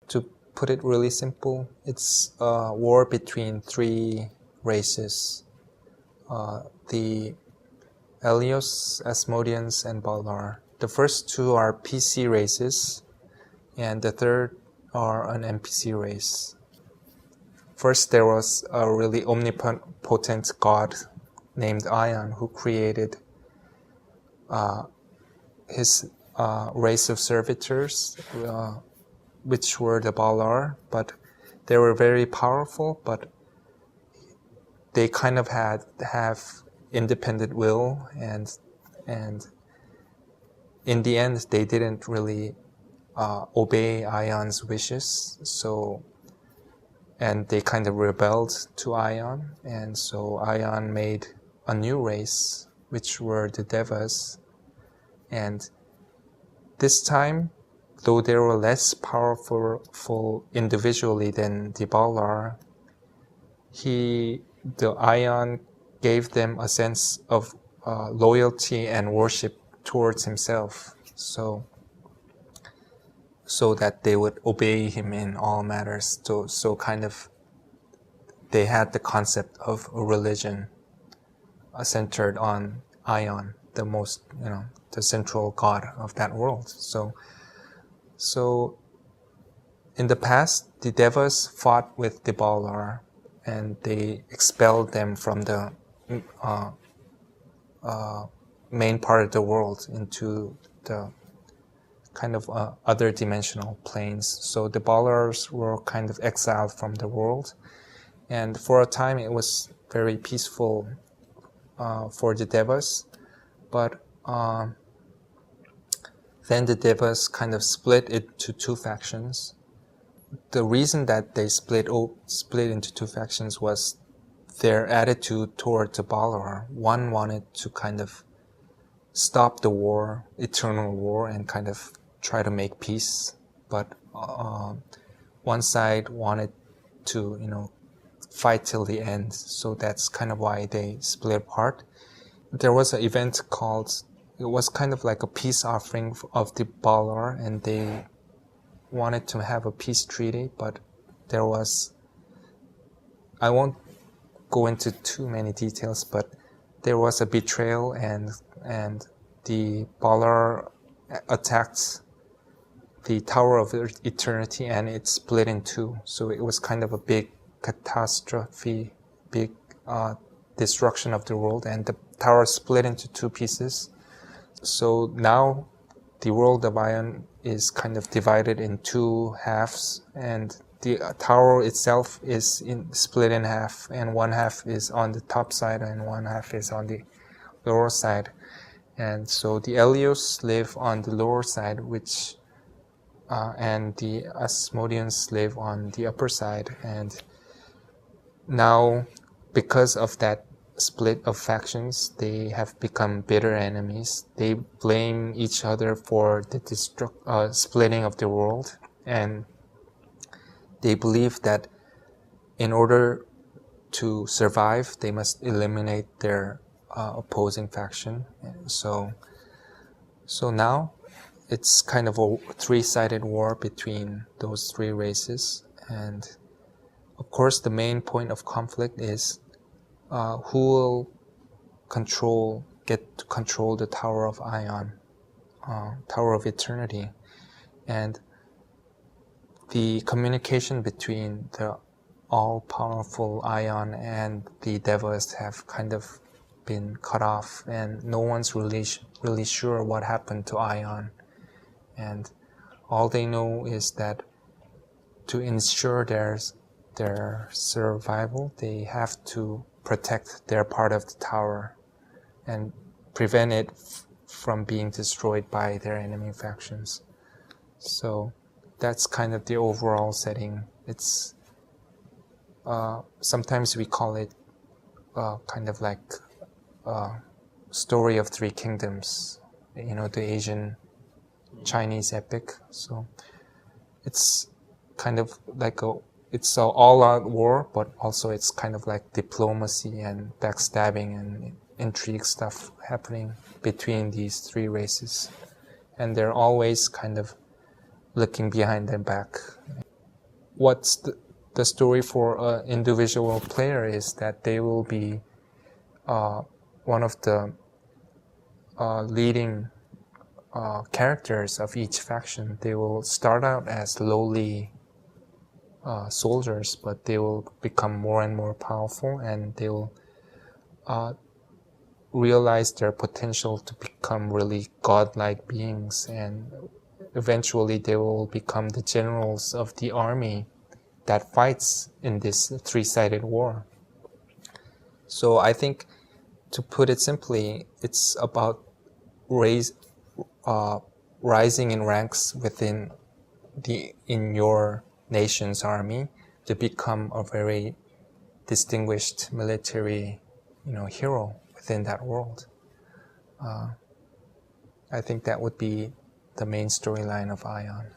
To put it really simple, it's a war between three races. The Helios, Asmodeans, and Valar. The first two are PC races, and the third are an NPC race. First, there was a really omnipotent god named AION who created his race of servitors, which were the Valar, but they were very powerful, but they kind of have independent will, and in the end they didn't really obey AION's wishes, and they kind of rebelled to AION, and so AION made a new race, which were the Devas. And this time, though they were less powerful individually than the Valar, the AION gave them a sense of loyalty and worship towards himself, so that they would obey him in all matters. So kind of they had the concept of a religion centered on AION, the central god of that world. So in the past, the Devas fought with the Valar, and they expelled them from the main part of the world into the kind of other dimensional planes. So the Valars were kind of exiled from the world, and for a time it was very peaceful for the Devas, but then the Devas kind of split into two factions. The reason that they split into two factions was their attitude toward the Valar. One wanted to kind of stop the war, eternal war, and kind of try to make peace, but one side wanted to fight till the end. So that's kind of why they split apart. There was an event it was kind of like a peace offering of the Valar, and they wanted to have a peace treaty, but I won't go into too many details, but there was a betrayal, and the Valar attacked the Tower of Eternity, and it split in two. So it was kind of a big catastrophe, big destruction of the world, and the tower split into two pieces. So now the world of AION is kind of divided in two halves, and the tower itself is split in half, and one half is on the top side and one half is on the lower side. And so the Helios live on the lower side, and the Asmodeans live on the upper side. And now, because of that split of factions, they have become bitter enemies. They blame each other for the splitting of the world, and they believe that in order to survive, they must eliminate their opposing faction. So now it's kind of a three-sided war between those three races, and of course the main point of conflict is who will get to control the Tower of AION, Tower of Eternity. And the communication between the all-powerful AION and the Devas have kind of been cut off, and no one's really sure what happened to AION. And all they know is that to ensure their survival, they have to protect their part of the tower and prevent it from being destroyed by their enemy factions. So that's kind of the overall setting. It's sometimes we call it kind of like story of three kingdoms, the Asian Chinese epic. So it's kind of like it's an all-out war, but also it's kind of like diplomacy and backstabbing and intrigue stuff happening between these three races, and they're always kind of looking behind their back. what's the story for an individual player is that they will be one of the leading characters of each faction. They will start out as lowly soldiers, but they will become more and more powerful, and they will realize their potential to become really godlike beings, and eventually they will become the generals of the army that fights in this three-sided war. So I think, to put it simply, it's about rising in ranks within in your nation's army to become a very distinguished military, hero within that world. I think that would be the main storyline of AION.